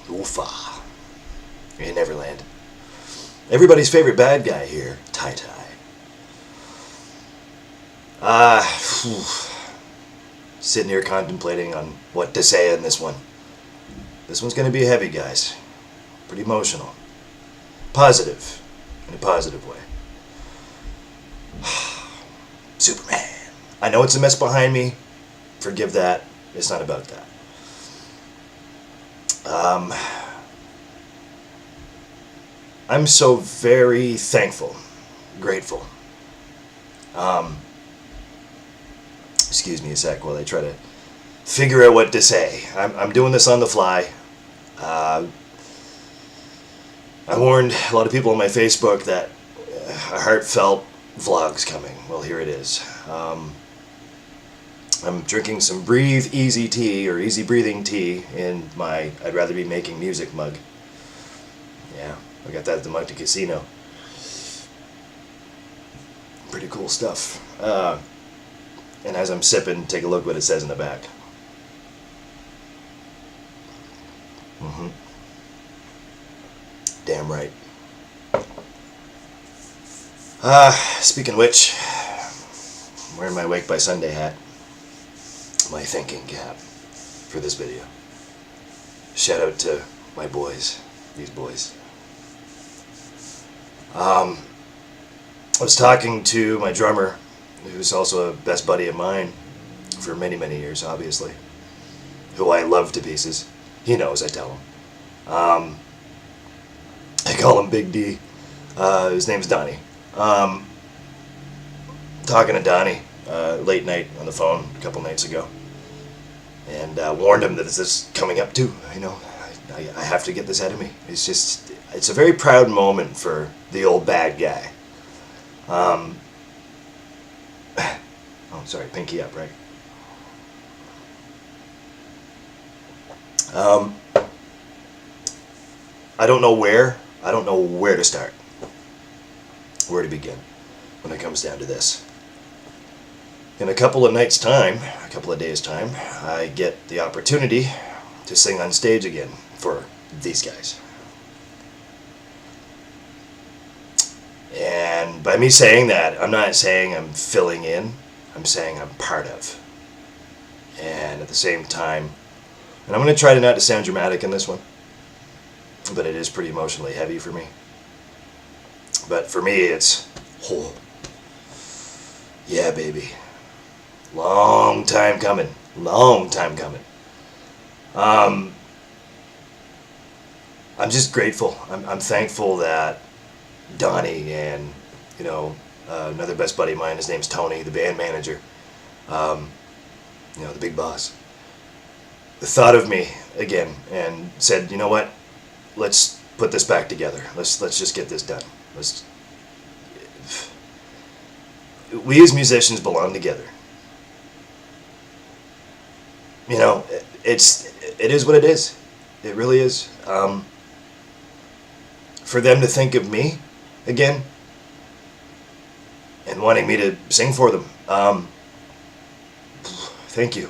Oofa. In Neverland. Everybody's favorite bad guy here, Tie-Tie. Sitting here contemplating on what to say in this one. This one's going to be heavy, guys. Pretty emotional. Positive. In a positive way. Superman. I know it's a mess behind me. Forgive that. It's not about that. I'm so very thankful, grateful. Excuse me a sec while I try to figure out what to say. I'm doing this on the fly. I warned a lot of people on my Facebook that a Heartfelt vlog's coming. Well, here it is. I'm drinking some Breathe Easy tea, or easy breathing tea, in my I'd Rather Be Making Music mug. Yeah, I got that at the Monte Casino. Pretty cool stuff. And as I'm sipping, take a look what it says in the back. Damn right. Speaking of which, I'm wearing my Wake by Sunday hat. My thinking cap for this video. Shout out to my boys, these boys. I was talking to my drummer, who's also a best buddy of mine for many, many years, obviously, who I love to pieces. He knows, I tell him. I call him Big D. His name's Donnie. Talking to Donnie late night on the phone a couple nights ago, and warned him that this is coming up too. You know, I have to get this out of me. It's a very proud moment for the old bad guy. Oh, sorry, pinky up, right? I don't know where to start, where to begin when it comes down to this. In a couple of nights' time, a couple of days' time, I get the opportunity to sing on stage again for these guys. And by me saying that, I'm not saying I'm filling in, I'm saying I'm part of. And at the same time, and I'm going to try not to sound dramatic in this one, but it is pretty emotionally heavy for me. But for me, it's, oh, yeah, baby. Long time coming. Long time coming. I'm just grateful. I'm thankful that Donnie and, you know, another best buddy of mine, his name's Tony, the band manager, you know, the big boss, thought of me again and said, you know what, let's put this back together. Let's just get this done. We as musicians belong together. You know, it is what it is. It really is. For them to think of me again and wanting me to sing for them, thank you.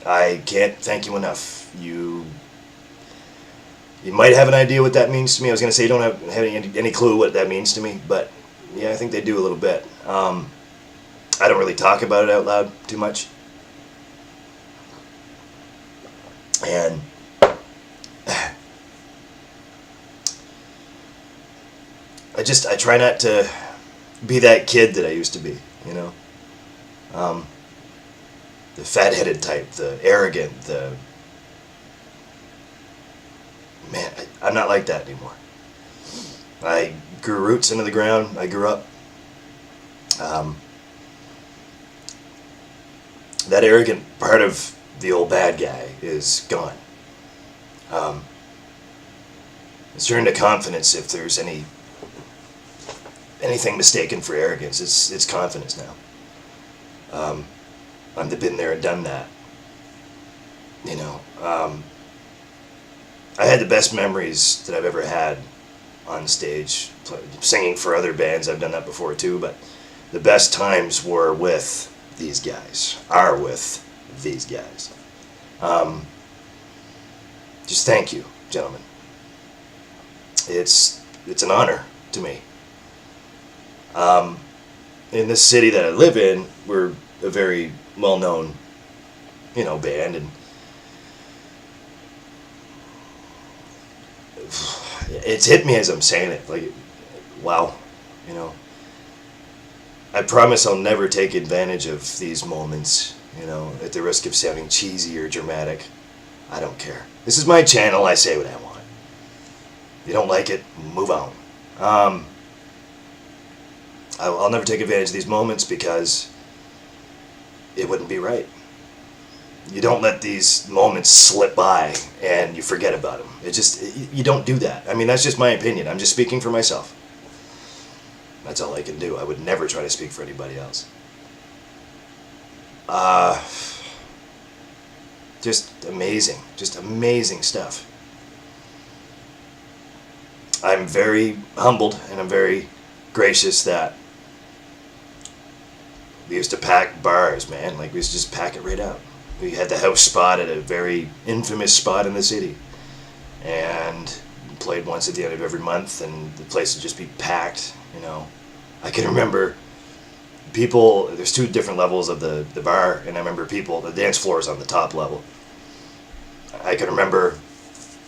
I can't thank you enough. You might have an idea what that means to me. I was going to say you don't have any clue what that means to me, but yeah, I think they do a little bit. I don't really talk about it out loud too much. And I try not to be that kid that I used to be, you know. The fat-headed type, the arrogant, man, I'm not like that anymore. I grew roots into the ground. I grew up. That arrogant part of the old bad guy is gone. It's turned to confidence. If there's anything mistaken for arrogance, it's confidence now. I'm the been there and done that. You know, I had the best memories that I've ever had on stage, singing for other bands. I've done that before too, but the best times were with these guys, are with these guys. just thank you, gentlemen. It's an honor to me. In this city that I live in, we're a very well-known, band, and it's hit me as I'm saying it. Like, wow, you know. I promise I'll never take advantage of these moments, at the risk of sounding cheesy or dramatic. I don't care. This is my channel. I say what I want. If you don't like it, move on. I'll never take advantage of these moments because it wouldn't be right. You don't let these moments slip by and you forget about them. You don't do that. I mean, that's just my opinion. I'm just speaking for myself. That's all I can do. I would never try to speak for anybody else. Just amazing stuff. I'm very humbled and I'm very gracious that we used to pack bars, man. Like, we used to just pack it right out. We had the house spot at a very infamous spot in the city, and played once at the end of every month, and the place would just be packed. I can remember people. There's two different levels of the bar, and I remember people. The dance floor is on the top level. I can remember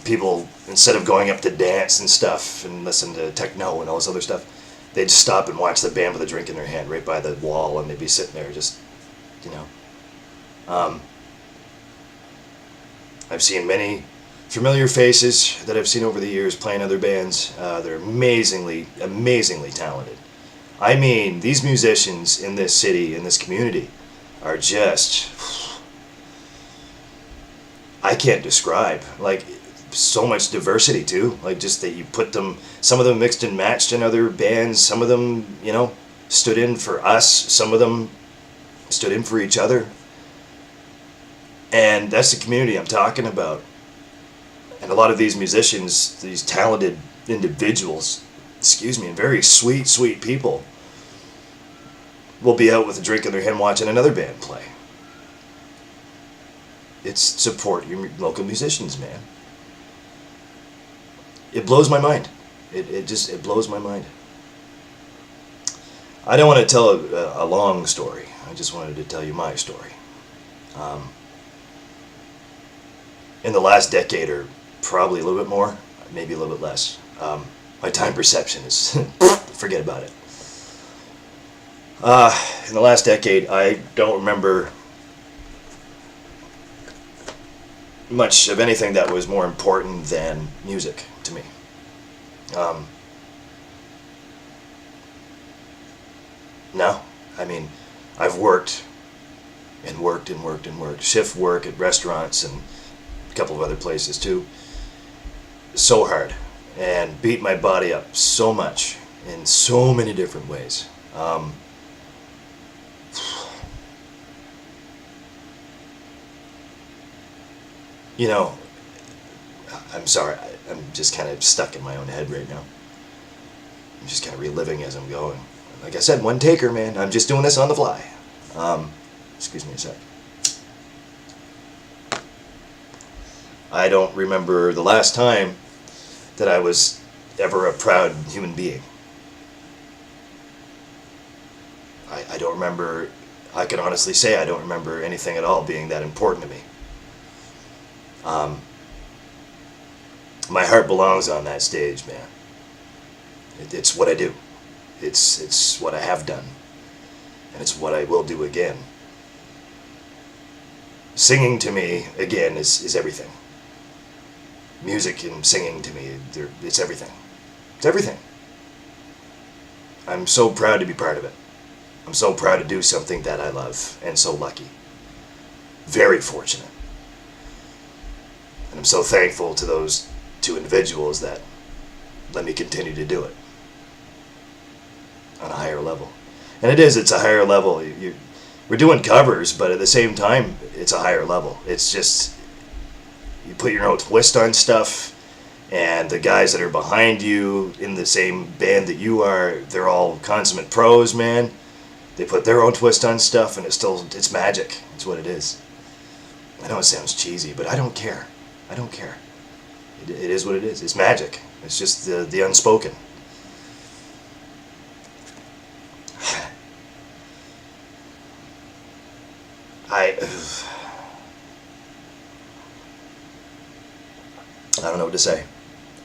people, instead of going up to dance and stuff and listen to techno and all this other stuff, they'd stop and watch the band with a drink in their hand right by the wall, and they'd be sitting there just, I've seen many familiar faces that I've seen over the years playing other bands. They're amazingly talented. I mean, these musicians in this city, in this community, are just, I can't describe. Like, so much diversity too. Like, just that you put them, some of them mixed and matched in other bands. Some of them, stood in for us. Some of them stood in for each other. And that's the community I'm talking about. And a lot of these musicians, these talented individuals, and very sweet people, will be out with a drink in their hand watching another band play. It's support your local musicians, man. It blows my mind. It blows my mind. I don't want to tell a long story. I just wanted to tell you my story. In the last decade, or probably a little bit more, maybe a little bit less, my time perception is, forget about it. In the last decade, I don't remember much of anything that was more important than music to me. No, I mean, I've worked, shift work at restaurants and a couple of other places too, so hard, and beat my body up so much in so many different ways. I'm sorry, I'm just kind of stuck in my own head right now. I'm just kind of reliving as I'm going. Like I said, one taker, man. I'm just doing this on the fly. Excuse me a sec. I don't remember the last time that I was ever a proud human being. I don't remember, I can honestly say I don't remember anything at all being that important to me. My heart belongs on that stage, man. It's what I do. It's what I have done. And it's what I will do again. Singing to me, again, is everything. Music and singing to me, it's everything. It's everything. I'm so proud to be part of it. I'm so proud to do something that I love, and so lucky. Very fortunate. And I'm so thankful to those two individuals that let me continue to do it on a higher level. And it's a higher level. We're doing covers, but at the same time, it's a higher level. It's just, you put your own twist on stuff, and the guys that are behind you in the same band that you are, they're all consummate pros, man. They put their own twist on stuff, and it's magic. It's what it is. I know it sounds cheesy, but I don't care. I don't care. It is what it is. It's magic. It's just the unspoken. I don't know what to say.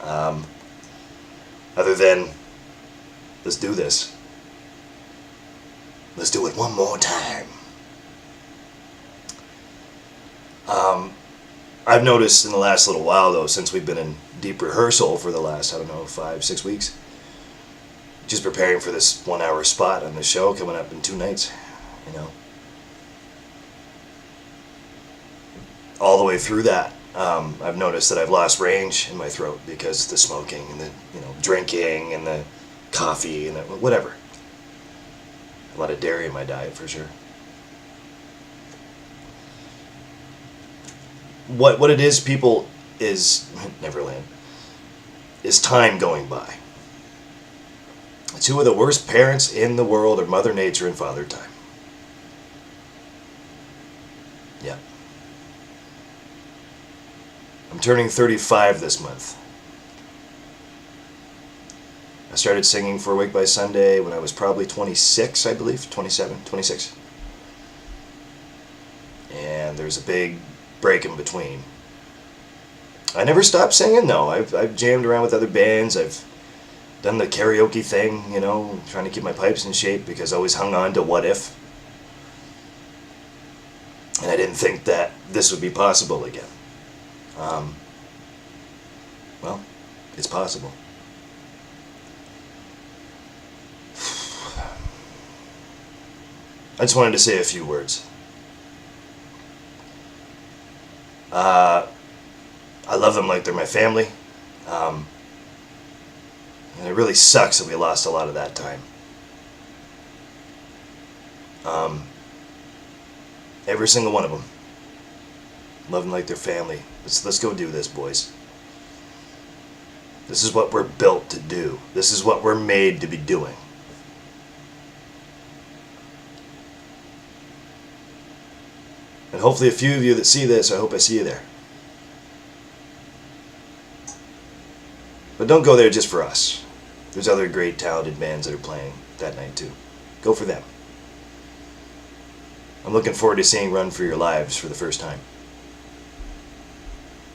Other than, let's do this. Let's do it one more time. I've noticed in the last little while, though, since we've been in deep rehearsal for the last, 5-6 weeks, just preparing for this 1-hour spot on the show coming up in 2 nights, all the way through that, I've noticed that I've lost range in my throat because the smoking and the drinking and the coffee and the whatever. A lot of dairy in my diet for sure. What it is, people, is Neverland. Is time going by. 2 of the worst parents in the world are Mother Nature and Father Time. Yeah. I'm turning 35 this month. I started singing for Awake by Sunday when I was probably 26, I believe. 27, 26. And there's a big break in between. I never stopped singing, though. I've jammed around with other bands. I've done the karaoke thing, trying to keep my pipes in shape because I always hung on to what if. And I didn't think that this would be possible again. Well, it's possible. I just wanted to say a few words. I love them like they're my family. And it really sucks that we lost a lot of that time. Every single one of them. Love them like their family. Let's go do this, boys. This is what we're built to do. This is what we're made to be doing. And hopefully a few of you that see this, I hope I see you there. But don't go there just for us. There's other great talented bands that are playing that night too. Go for them. I'm looking forward to seeing Run for Your Lives for the first time.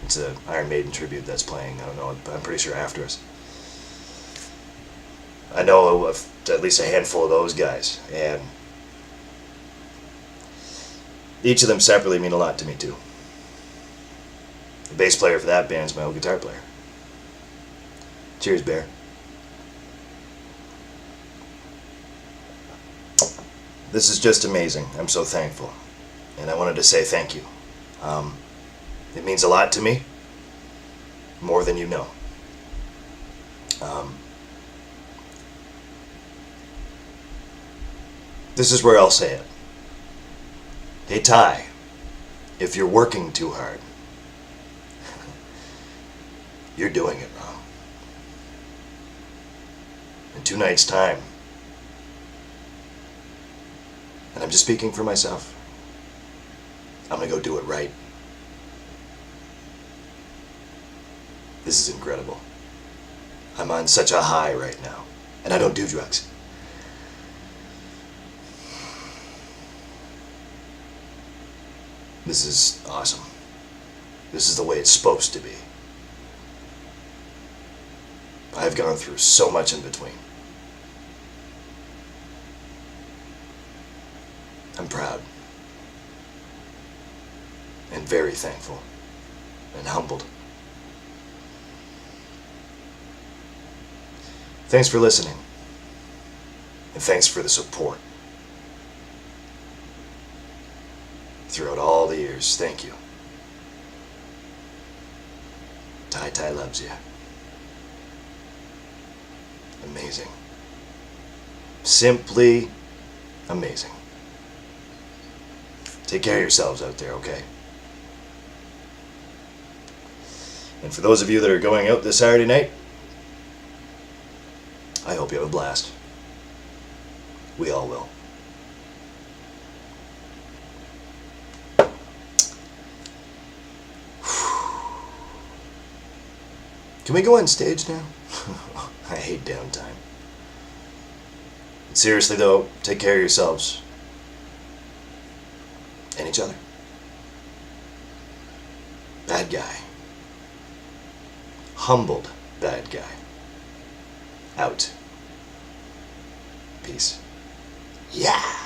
It's an Iron Maiden tribute that's playing. I don't know, I'm pretty sure after us. I know of at least a handful of those guys, and each of them separately mean a lot to me too. The bass player for that band is my old guitar player. Cheers, Bear. This is just amazing. I'm so thankful. And I wanted to say thank you. It means a lot to me. More than you know. This is where I'll say it. Hey, Ty, if you're working too hard, you're doing it wrong. In 2 nights' time, and I'm just speaking for myself, I'm going to go do it right. This is incredible. I'm on such a high right now, and I don't do drugs. This is awesome. This is the way it's supposed to be. I've gone through so much in between. I'm proud and very thankful and humbled. Thanks for listening, and thanks for the support throughout all the years. Thank you. Ty loves you. Amazing. Simply amazing. Take care of yourselves out there, okay? And for those of you that are going out this Saturday night, I hope you have a blast. We all will. Can we go on stage now? I hate downtime. But seriously though, take care of yourselves. And each other. Bad guy. Humbled bad guy. Out. Peace. Yeah!